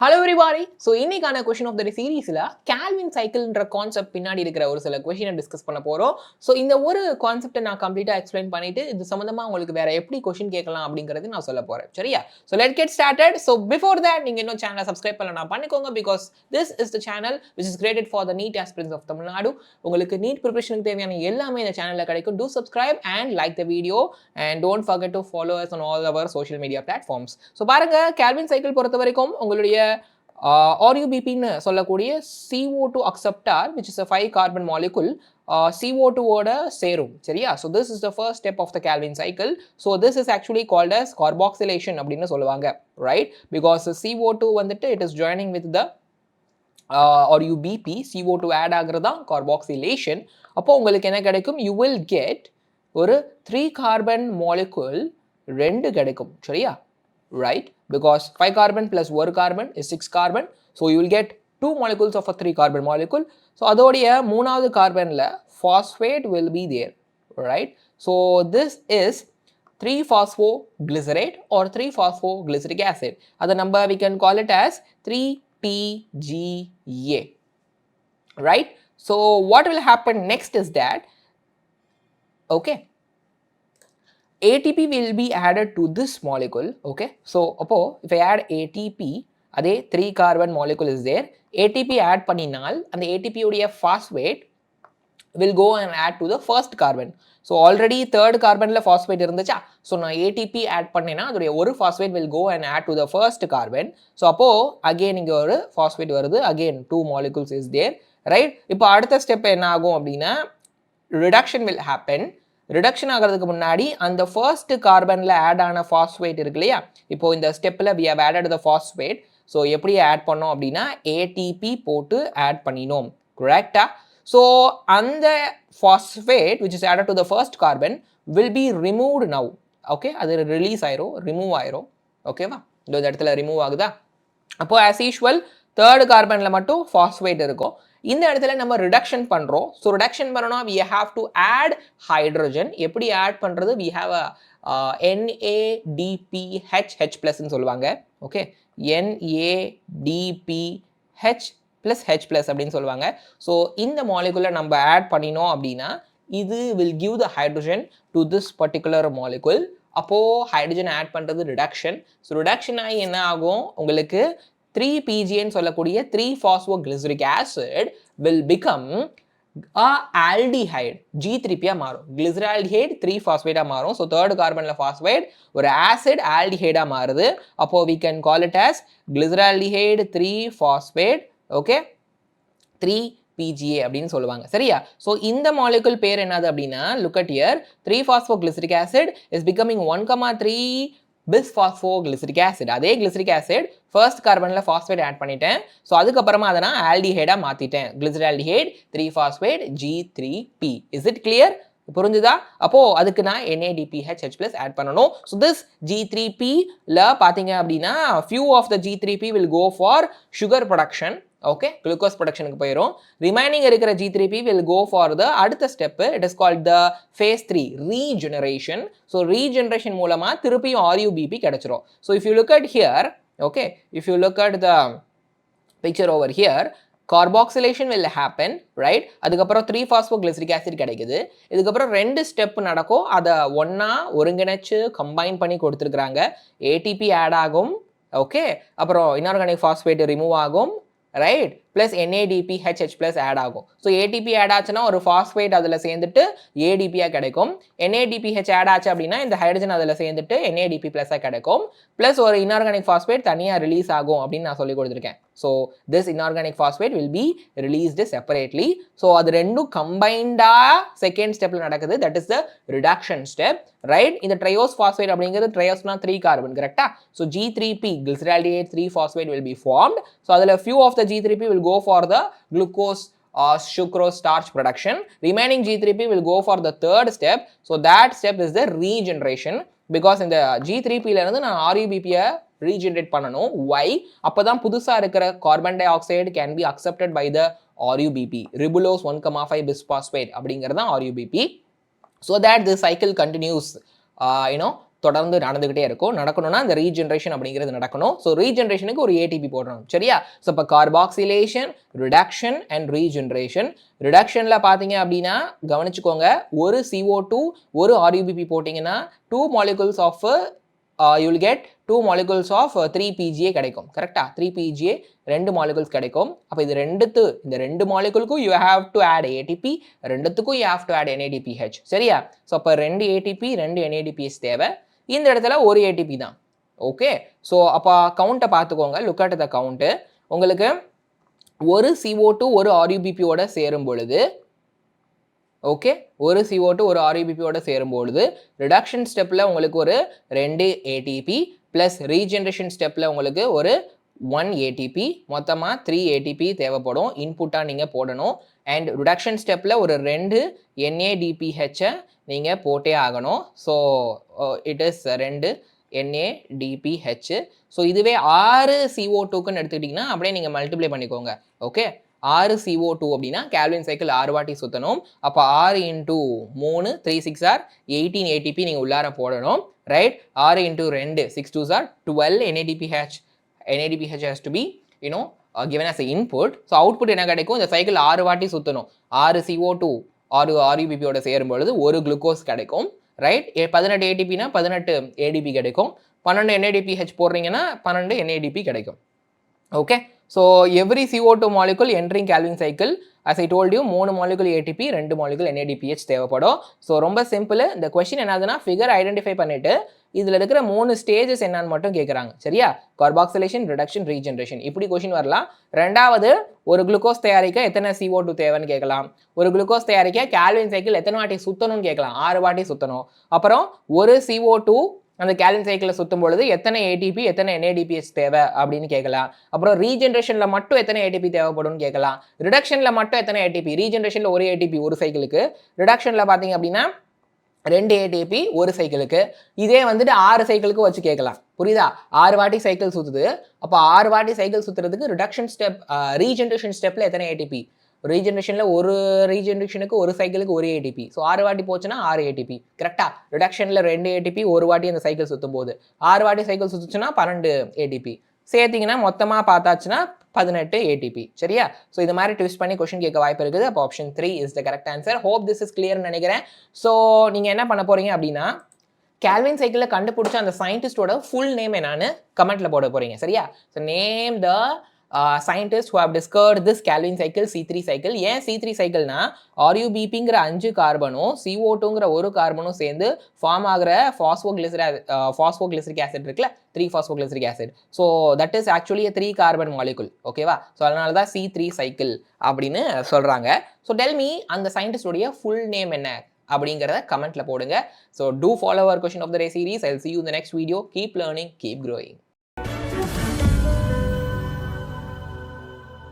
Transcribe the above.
Hello everybody. So இன்னைக்கான question of the சீரிஸ்ல Calvin cycleன்ற கான்செப்ட் பின்னாடி இருக்கிற ஒரு சில கொஸ்டினை டிஸ்கஸ் பண்ண போறோம். ஸோ இந்த ஒரு கான்செப்டை நான் கம்ப்ளீட்டா எக்ஸ்பிளைன் பண்ணிட்டு இது சம்பந்தமா உங்களுக்கு வேற எப்படி கொஸ்டின் கேட்கலாம் அப்படிங்கிறது நான் சொல்ல போறேன். சரியா? So let get started. So before that நீங்க இன்னும் சேனலை சப்ஸ்கிரைப் பண்ணலாம் பண்ணிக்கோங்க because this is the channel which is created for the NEET aspirants of Tamil Nadu. உங்களுக்கு நீட் ப்ரிப்பரேஷனுக்கு தேவையான எல்லாமே இந்த சேனல்ல கிடைக்கும். Do subscribe and like the video and don't forget to follow us on all our social media platforms. So பாருங்க Calvin cycle பொறுத்த வரைக்கும் உங்களுடைய RUBP ன்னு சொல்லக்கூடிய CO2 acceptor which is a 5 carbon molecule CO2 ஓட சேரும் சரியா. so this is the first step of the Calvin cycle. so this is actually called as carboxylation அப்படின்னு சொல்லுவாங்க, right? because CO2 வந்துட்டு it is joining with the RUBP, CO2 add ஆகிறது தான் carboxylation. அப்போ உங்களுக்கு என்ன கிடைக்கும்? you will get ஒரு 3 carbon molecule 2 கிடைக்கும் சரியா, right? because 5 carbon plus 1 carbon is 6 carbon, so you will get 2 molecules of a 3 carbon molecule. so அதோடைய மூணாவது கார்பன்ல phosphate will be there, right? so this is 3-phosphoglycerate or 3-phosphoglyceric acid. அதை நம்ம we can call it as 3PGA, right? so what will happen next is that okay, ATP will be added to this molecule, okay? so if I add ATP, அதே 3 carbon molecule is there, ATP add பண்ணினால் அந்த ATP உடைய phosphate will go and add to the first carbon. so already third carbonல phosphate இருந்துச்சா, so நான் ATP add பண்ணேனா அதோடைய ஒரு phosphate will go and add to the first carbon. so அப்போ again இங்க ஒரு phosphate வருது, again 2 molecules is there, right? இப்போ அடுத்த ஸ்டெப் என்ன ஆகும் அப்படின்னா reduction will happen. ரிடக்ஷன் ஆகிறதுக்கு முன்னாடி அந்த ஃபர்ஸ்ட் கார்பனில் ஆட் ஆன ஃபாஸ்ஃபேட் இருக்கு இல்லையா, இப்போ இந்த ஸ்டெப்பில் we have added the phosphate. So எப்படி ஆட் பண்ணோம் அப்படின்னா ATP போட்டு ஆட் பண்ணினோம், கரெக்டா? ஸோ அந்த phosphate which is added to the first carbon will be removed now, okay? அது ரிலீஸ் ஆயிரும், ரிமூவ் ஆயிரும், ஓகேவா? இந்த இடத்துல ரிமூவ் ஆகுதா? அப்போ ஆஸ் யூஷுவல் தேர்ட் கார்பனில் மட்டும் ஃபாஸ்ஃபேட் இருக்கும். இந்த இடத்துல நம்ம ரிடக்ஷன் பண்றோம். ஸோ ரிடக்ஷன் பண்ணணும் we have to add hydrogen. எப்படி ஆட் பண்றது? we have a NADPH H+ ன்னு சொல்லுவாங்க, ஓகே? NADPH + H+ அப்படின்னு சொல்லுவாங்க. ஸோ இந்த மாலிகுலை நம்ம ஆட் பண்ணினோம் அப்படின்னா இது will give the hydrogen to this particular molecule. அப்போ ஹைட்ரஜன் ஆட் பண்றது ரிடக்ஷன். ஸோ ரிடக்ஷன் ஆகி என்ன ஆகும்? உங்களுக்கு 3PGA சொல்லக்கூடிய 3-phosphoglyceric acid will become a aldehyde, G3P மாறும். glyceraldehyde 3-phosphate மாறும். so third carbonல phosphate ஒரு acid aldehyde மாறுது. அப்போ we can call it as glyceraldehyde 3-phosphate, okay? 3PGA அப்படின்னு சொல்லுவாங்க சரியா. so இந்த molecule பேர் என்னது அப்படின்னா look at here, 3-phosphoglyceric acid is becoming 1,3 bis-phosphoglyceric acid. அதே glyceric acid ஃபர்ஸ்ட் கார்பனில் phosphate ஆட் பண்ணிட்டேன். ஸோ அதுக்கப்புறமா அதை நான் ஆல்டிஹைடாக மாற்றிட்டேன், glyceraldehyde 3-phosphate G3P. Is it clear? புரிஞ்சுதா? அப்போ அதுக்கு நான் NADPH H+ ஆட் பண்ணணும். ஸோ திஸ் G3P-ல பார்த்தீங்க அப்படின்னா few of the G3P will go for sugar production, okay? Glucose ப்ரொடக்ஷனுக்கு போயிடும். ரிமைனிங் இருக்கிற G3P will go for the அடுத்த step, it is called the phase 3 regeneration. So regeneration மூலமா திருப்பியும் RUBP கிடைச்சிரும். So if you look at here, okay, if you look at the picture over here, carboxylation will happen, right? அதுக்கப்புறம் 3-phosphoglyceric acid கிடைக்குது. இதுக்கப்புறம் 2 step நடக்கும், அதை ஒன்றா ஒருங்கிணைச்சு கம்பைன் பண்ணி கொடுத்துருக்குறாங்க. ATP ஆட் ஆகும், ஓகே? அப்புறம் இன்ஆர்கானிக் ஃபாஸ்பேட் ரிமூவ் ஆகும், right? Plus NADPH H+ add ஆகும். ஸோ ATP ஆட் ஆச்சுன்னா ஒரு ஃபாஸ்பேட் அதில் சேர்ந்துட்டு ADP-யாக கிடைக்கும். NADPH ஆட் ஆச்சு அப்படின்னா இந்த ஹைட்ரஜன் அதில் சேர்ந்துட்டு NADP+-ஆக கிடைக்கும். ப்ளஸ் ஒரு இன்ஆர்கானிக் ஃபாஸ்பேட் தனியாக ரிலீஸ் ஆகும் அப்படின்னு நான் சொல்லி கொடுத்துருக்கேன். So this inorganic phosphate will be released separately. So அது ரெண்டும் கம்பைண்டாக செகண்ட் ஸ்டெப்பில் நடக்குது, that is the reduction step, right? இந்த ட்ரையோஸ் ஃபாஸ்பேட் அப்படிங்கிறது ட்ரையோஸ்னா 3 கார்பன், கரெக்டா? So G3P glyceraldehyde 3-phosphate will be formed. So அதில் few of the G3P will go for the glucose sucrose starch production. Remaining G3P will go for the third step. So that step is the regeneration. because இந்த G3P-ல இருந்து நான் RUBP-யை regenerate பண்ணணும். why? அப்பதான் புதுசா இருக்கிற carbon dioxide can be accepted by the RUBP, ribulose 1,5 bisphosphate அப்படிங்கிறது தான் RUBP. so that the cycle continues தொடர்ந்து நடந்துகிட்டே இருக்கும். நடக்கணும்னா அந்த ரீஜெனரேஷன் அப்படிங்கிறது நடக்கணும். ஸோ ரீஜெனரேஷனுக்கு ஒரு ஏடிபி போடணும். சரியா? ஸோ இப்போ கார்பாக்சிலேஷன், ரிடக்ஷன் அண்ட் ரீஜெனரேஷன். ரிடக்ஷன்ல பார்த்தீங்க அப்படின்னா கவனிச்சுக்கோங்க, ஒரு CO2 ஒரு RUBP போட்டிங்கன்னா 2 molecules of you will get 2 molecules of 3 PGA கிடைக்கும். கரெக்டா? 3 PGA 2 molecules கிடைக்கும். அப்போ இது இந்த ரெண்டு மாலிகுலுக்கும் you have to add ATP, ரெண்டுத்துக்கும் you have to add NADPH. சரியா? ஸோ அப்போ 2 ATP 2 NADPH தேவை. இந்த இடத்துல ஒரு ATP தான். ஓகே? ஸோ அப்போ கவுண்ட்டை பார்த்துக்கோங்க. Look at the count. உங்களுக்கு ஒரு CO2 ஒரு RUBP ஓட சேரும் பொழுது ஓகே, ஒரு CO2 ஒரு RUBP ஓட சேரும்பொழுது ரிடக்ஷன் ஸ்டெப்பில் உங்களுக்கு ஒரு 2 ATP ப்ளஸ் ரீஜெனரேஷன் ஸ்டெப்பில் உங்களுக்கு ஒரு 1 ATP, மொத்தமாக 3 ATP தேவைப்படும். இன்புட்டாக நீங்கள் போடணும். அண்ட் ரிடக்ஷன் ஸ்டெப்பில் ஒரு 2 NADPH நீங்கள் போட்டே ஆகணும். So it is 2 NADPH. So இதுவே 6 CO2க்குன்னு எடுத்துக்கிட்டிங்கன்னா அப்படியே நீங்கள் மல்டிப்ளை பண்ணிக்கோங்க. ஓகே, 6 CO2 அப்படின்னா கேல்வின் சைக்கிள் 6 வாட்டி சுற்றணும். அப்போ 6 இன்டூ 3 3 6 ஆர் 18 ATP நீங்கள் உள்ளார போடணும். Right? 6 into 2 6 2 are 12 NADPH. NADPH has to be given as an input. So output என்ன கிடைக்கும்? இந்த சைக்கிள் 6 வாட்டி சுற்றணும். 6 CO2 RUBP ஓட சேரும்பொழுது ஒரு குளுக்கோஸ் கிடைக்கும். ரைட்? 18 ATPனா 18 ADP கிடைக்கும். 12 NADPH போடுறீங்கன்னா 12 NADP கிடைக்கும். Okay, so every CO2 molecule entering Calvin cycle, as I told you, 3 molecule ATP 2 molecule NADPH தேவைப்படும். ஸோ ரொம்ப சிம்பிள். இந்த கொஸ்டின் என்னதுன்னா ஃபிகர் ஐடென்டிஃபை பண்ணிட்டு இதில் இருக்கிற 3 ஸ்டேஜஸ் என்னன்னு மட்டும் கேட்குறாங்க. சரியா? கார்பாக்சிலேஷன், ரிடக்ஷன், ரீஜெனரேஷன், இப்படி கொஸ்டின் வரலாம். ரெண்டாவது, ஒரு குளுக்கோஸ் தயாரிக்க எத்தனை CO2 தேவைன்னு கேட்கலாம். ஒரு குளுக்கோஸ் தயாரிக்க கேல்வின் சைக்கிள் எத்தனை வாட்டி சுற்றணும்னு கேட்கலாம். 6 வாட்டி சுற்றணும். அப்புறம் ஒரு CO2 அந்த கேல்வின் சைக்கிளை சுற்றும் பொழுது எத்தனை ATP எத்தனை NADPH தேவை அப்படின்னு கேட்கலாம். அப்புறம் ரீஜெனரேஷனில் மட்டும் எத்தனை ATP தேவைப்படும்னு கேட்கலாம். ரிடக்ஷனில் மட்டும் எத்தனை ATP, ரீஜெனரேஷனில் ஒரு ATP ஒரு சைக்கிளுக்கு, ரிடக்ஷனில் பார்த்தீங்க அப்படின்னா 2 ATP ஒரு சைக்கிளுக்கு. இதே வந்துட்டு 6 சைக்கிளுக்கு வச்சு கேட்கலாம். புரியுதா? 6 வாட்டி சைக்கிள் சுற்றுது. அப்போ 6 வாட்டி சைக்கிள் சுற்றுறதுக்கு ரிடக்ஷன் ஸ்டெப் ரீஜெனரேஷன் ஸ்டெப்பில் எத்தனை ATP, ரீஜெனரேஷனில் ஒரு ரீஜெனரேஷனுக்கு ஒரு சைக்கிளுக்கு ஒரு ATP. ஸோ 6 வாட்டி போச்சுன்னா 6 ATP. கரெக்டாக? ரிடக்ஷனில் 2 ATP ஒரு வாட்டி அந்த சைக்கிள் சுற்றும் போது 6 வாட்டி சைக்கிள் சுற்றுச்சுன்னா 12 ATP. சேர்த்திங்கன்னா மொத்தமாக பார்த்தாச்சுன்னா 18 ATP. சரியா? ஸோ இது மாதிரி ட்விஸ்ட் பண்ணி கொஸ்டின் கேட்க வாய்ப்பு இருக்குது. அப்போ option 3 is the correct answer. Hope this is கிளியர்னு நினைக்கிறேன். ஸோ நீங்கள் என்ன பண்ண போகிறீங்க அப்படின்னா கேல்வின் சைக்கிளில் கண்டுபிடிச்ச அந்த சயின்டிஸ்டோட ஃபுல் நேம் என்னன்னு கமெண்ட்டில் போட போகிறீங்க. சரியா? So name the scientists who have discovered this Calvin cycle, C3 cycle. ஏன் C3 cycleனா RUBPங்கிற 5 கார்பனும் CO2ங்கிற ஒரு கார்பனும் சேர்ந்து ஃபார்ம் ஆகிற phosphoglyceric acid இருக்குல்ல, 3-phosphoglyceric acid. So that is actually 3 carbon molecule. ஓகேவா? ஸோ அதனால தான் C3 cycle அப்படின்னு சொல்கிறாங்க. ஸோ டெல் மீ அந்த சயின்டிஸ்டோடைய ஃபுல் நேம் என்ன அப்படிங்கிறத கமெண்ட்டில் போடுங்க. So do follow our question of the day series. I will see you in the next video. Keep learning, keep growing.